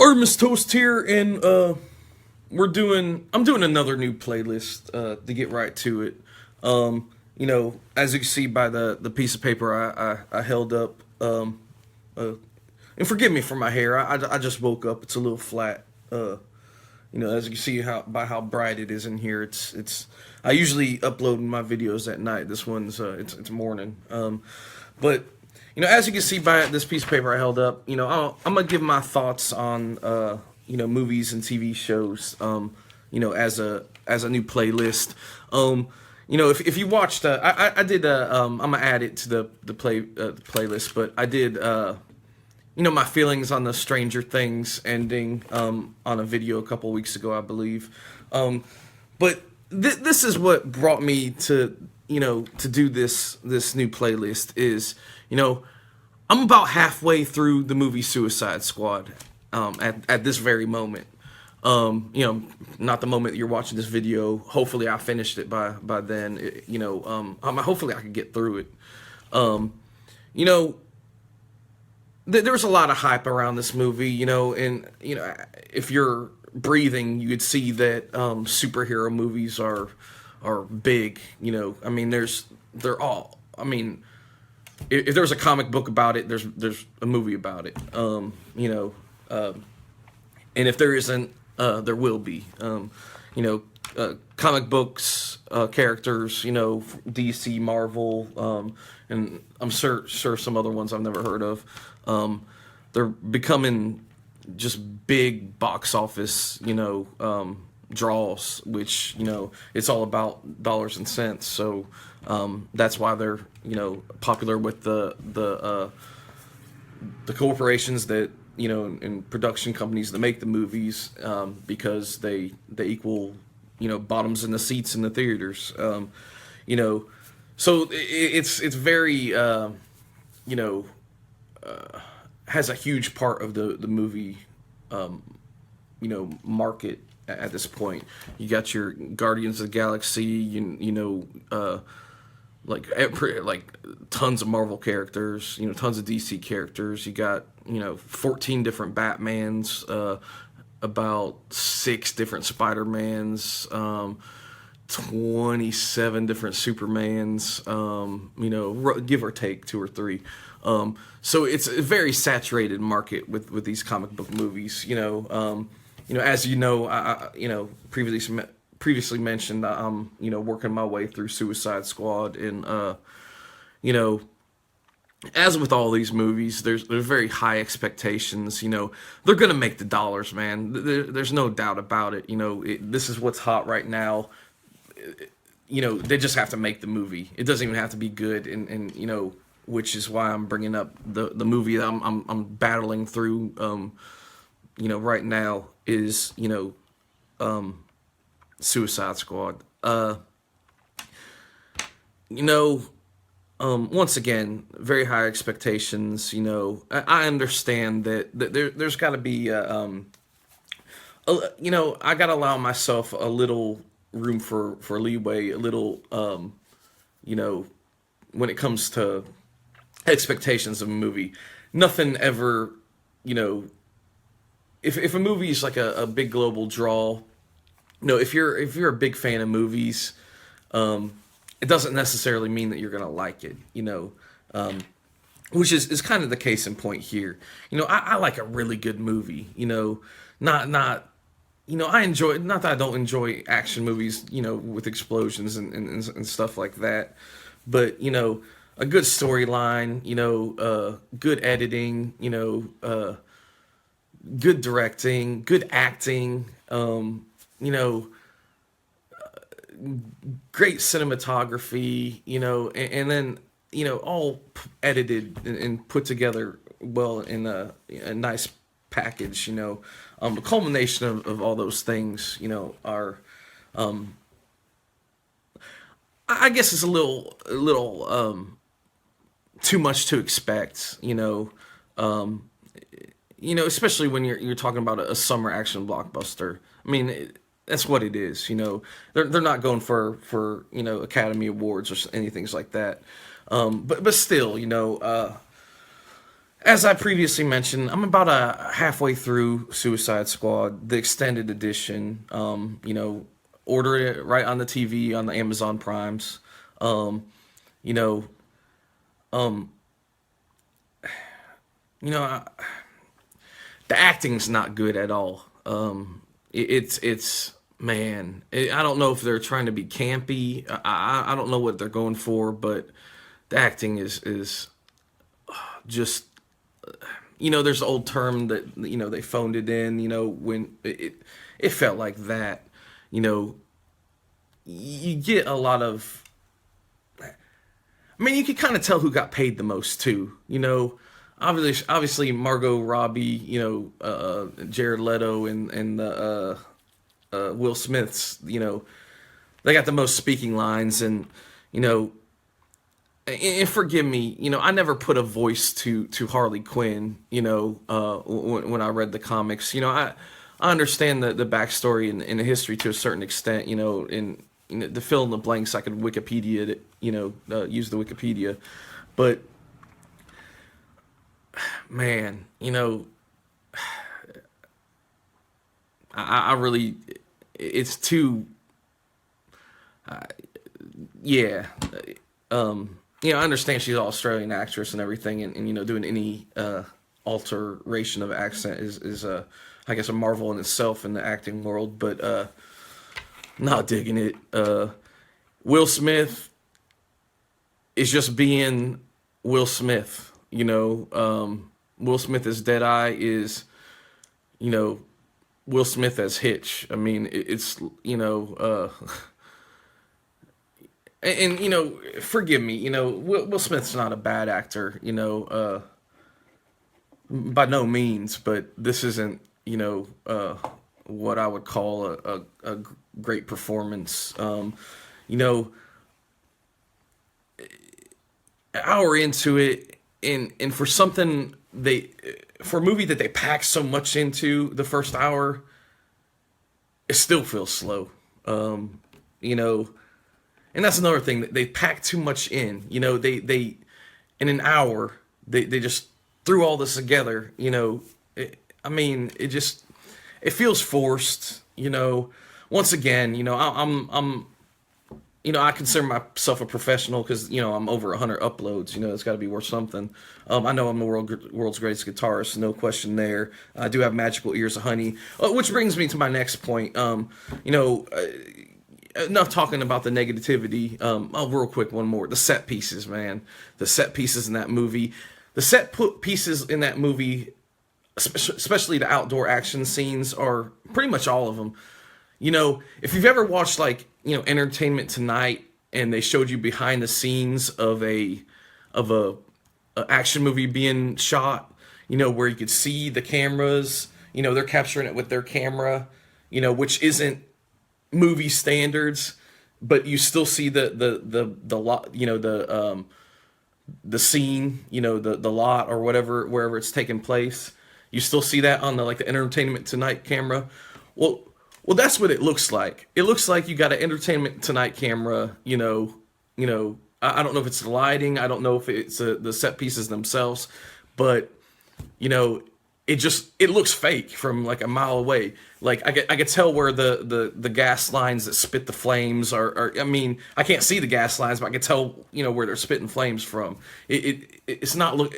Artemis Toast here, and I'm doing another new playlist to get right to it. As you can see by the piece of paper I held up, uh, and forgive me for my hair. I just woke up. It's a little flat. As you can see how bright it is in here. It's I usually upload my videos at night. This one's it's morning. But as you can see by this piece of paper I held up, I'm gonna give my thoughts on movies and TV shows. As a new playlist. If you watched, I did. I'm gonna add it to the playlist, but I did. My feelings on the Stranger Things ending on a video a couple weeks ago, I believe. But this is what brought me to to do this new playlist is I'm about halfway through the movie Suicide Squad at this very moment. Not the moment that you're watching this video. Hopefully, I finished it by then. Hopefully, I can get through it. There was a lot of hype around this movie. If you're breathing, you could see that superhero movies are big. They're all. If there's a comic book about it, there's a movie about it. And if there isn't, there will be. Comic books, characters, DC, Marvel, and I'm sure some other ones I've never heard of. They're becoming just big box office, draws, which, it's all about dollars and cents. So that's why they're, popular with the corporations that, and production companies that make the movies, because they equal, bottoms in the seats in the theaters. So it's very, has a huge part of the movie, market at this point. You got your Guardians of the Galaxy, like tons of Marvel characters, tons of DC characters. You got 14 different Batmans, about 6 different Spider-Mans, 27 different Supermans, give or take 2 or 3. So it's a very saturated market with these comic book movies. As I previously mentioned, I'm working my way through Suicide Squad, and as with all these movies, there's very high expectations. They're gonna make the dollars, man. There's no doubt about it. This is what's hot right now. They just have to make the movie. It doesn't even have to be good, and which is why I'm bringing up the movie that I'm battling through. Right now is Suicide Squad. Once again, very high expectations. I understand that there's got to be I got to allow myself a little room for leeway, a little when it comes to expectations of a movie. Nothing ever, if a movie is like a big global draw, if you're a big fan of movies, it doesn't necessarily mean that you're gonna like it, which is kind of the case in point here. I like a really good movie, not I enjoy, not that I don't enjoy action movies, with explosions and stuff like that, but a good storyline, good editing, good directing, good acting, great cinematography, and then all edited and put together well in a nice package. The culmination of all those things, are, I guess it's a little too much to expect. Especially when you're talking about a summer action blockbuster. That's what it is. They're not going for Academy Awards or anything like that. But still, As I previously mentioned, I'm about a halfway through Suicide Squad, the extended edition. Order it right on the TV on the Amazon Primes. Um, you know, um, you know, I, the acting's not good at all. It's man, I don't know if they're trying to be campy. I don't know what they're going for, but the acting is just, there's an old term that they phoned it in. When it felt like that. You know, you get a lot of. I mean, you could kind of tell who got paid the most too. Obviously Margot Robbie, Jared Leto, and the Will Smiths. They got the most speaking lines, and you know, and forgive me, I never put a voice to Harley Quinn. When I read the comics, I understand the backstory and the history to a certain extent. And to fill in the blanks, I could Wikipedia it. Use the Wikipedia, but man, I really, it's too, yeah. I understand she's an Australian actress and everything, and doing any alteration of accent is I guess a marvel in itself in the acting world, but not digging it. Will Smith is just being Will Smith. Will Smith as Deadeye is, you know, Will Smith as Hitch. I mean, it's and forgive me. Will Smith's not a bad actor. By no means, but this isn't what I would call a great performance. You know, an hour into it, and for a movie that they pack so much into the first hour, it still feels slow. You know, and that's another thing that they pack too much in. They in an hour they just threw all this together. I mean, it feels forced. Once again, I consider myself a professional because I'm over 100 uploads. It's got to be worth something. I know I'm the world's greatest guitarist, no question there. I do have magical ears of honey, which brings me to my next point. Enough talking about the negativity. Real quick, one more. The set pieces, man. The set pieces in that movie. The pieces in that movie, especially the outdoor action scenes, are pretty much all of them. If you've ever watched Entertainment Tonight and they showed you behind the scenes of a action movie being shot, where you could see the cameras, they're capturing it with their camera, which isn't movie standards, but you still see the lot, the scene, the lot or whatever, wherever it's taking place. You still see that on the Entertainment Tonight camera. Well, that's what it looks like. It looks like you got an Entertainment Tonight camera. I don't know if it's the lighting. I don't know if it's the set pieces themselves, but it looks fake from like a mile away. Like I could tell where the gas lines that spit the flames are. I mean, I can't see the gas lines, but I can tell where they're spitting flames from. It's not look.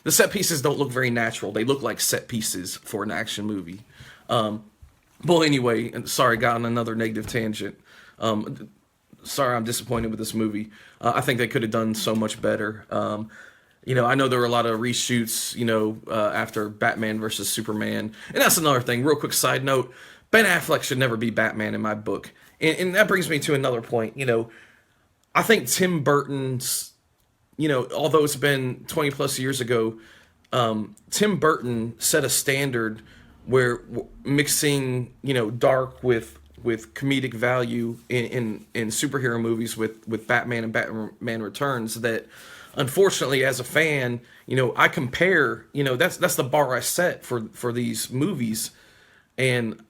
The set pieces don't look very natural. They look like set pieces for an action movie. Well, anyway, and sorry, got on another negative tangent. Sorry, I'm disappointed with this movie. I think they could have done so much better. I know there were a lot of reshoots, after Batman versus Superman. And that's another thing. Real quick side note, Ben Affleck should never be Batman in my book. And that brings me to another point. I think Tim Burton's, although it's been 20 plus years ago, Tim Burton set a standard where mixing, dark with comedic value in superhero movies with Batman and Batman Returns that unfortunately as a fan, I compare, that's the bar I set for these movies. And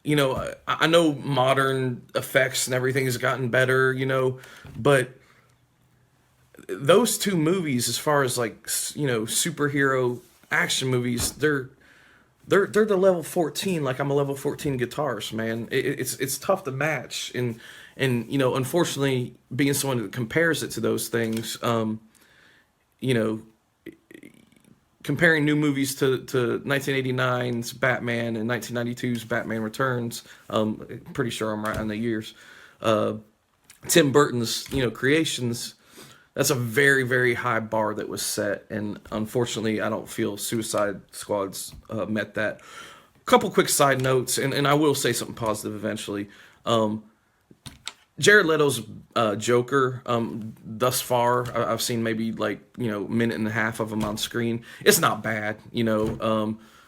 I know modern effects and everything has gotten better, but those two movies, as far as like superhero action movies, they're the level 14. Like I'm a level 14 guitarist, man. It's tough to match, and unfortunately, being someone that compares it to those things, you know, comparing new movies to 1989's Batman and 1992's Batman Returns, pretty sure I'm right on the years. Tim Burton's creations. That's a very, very high bar that was set, and unfortunately, I don't feel Suicide Squad's met that. Couple quick side notes, and I will say something positive eventually. Jared Leto's Joker, thus far, I've seen maybe like minute and a half of him on screen. It's not bad, you know.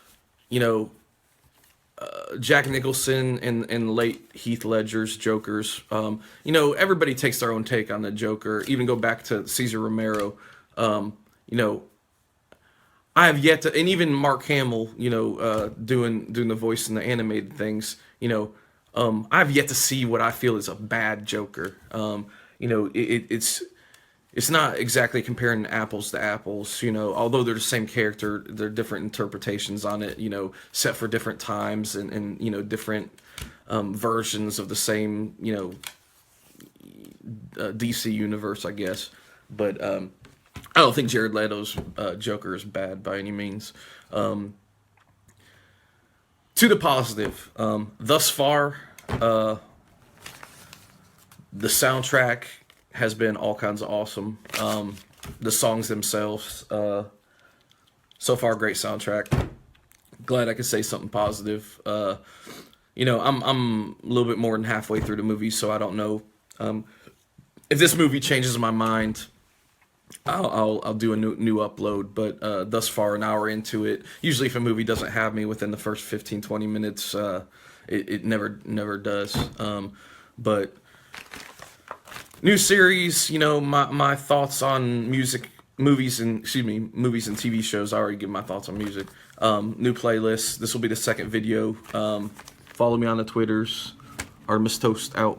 Jack Nicholson and late Heath Ledger's Jokers. Everybody takes their own take on the Joker. Even go back to Cesar Romero. I have yet to, and even Mark Hamill, doing the voice in the animated things. I have yet to see what I feel is a bad Joker. It's not exactly comparing apples to apples, although they're the same character, they're different interpretations on it, set for different times and different versions of the same, DC universe, I guess. But I don't think Jared Leto's Joker is bad by any means. To the positive, thus far, the soundtrack has been all kinds of awesome. The songs themselves, so far, great soundtrack. Glad I could say something positive. I'm a little bit more than halfway through the movie, so I don't know if this movie changes my mind. I'll do a new upload, but thus far, an hour into it. Usually, if a movie doesn't have me within the first 15-20 minutes, it never does. But new series, my thoughts on movies and TV shows. I already give my thoughts on music. New playlist. This will be the second video. Follow me on the Twitters. Artemis Toast out.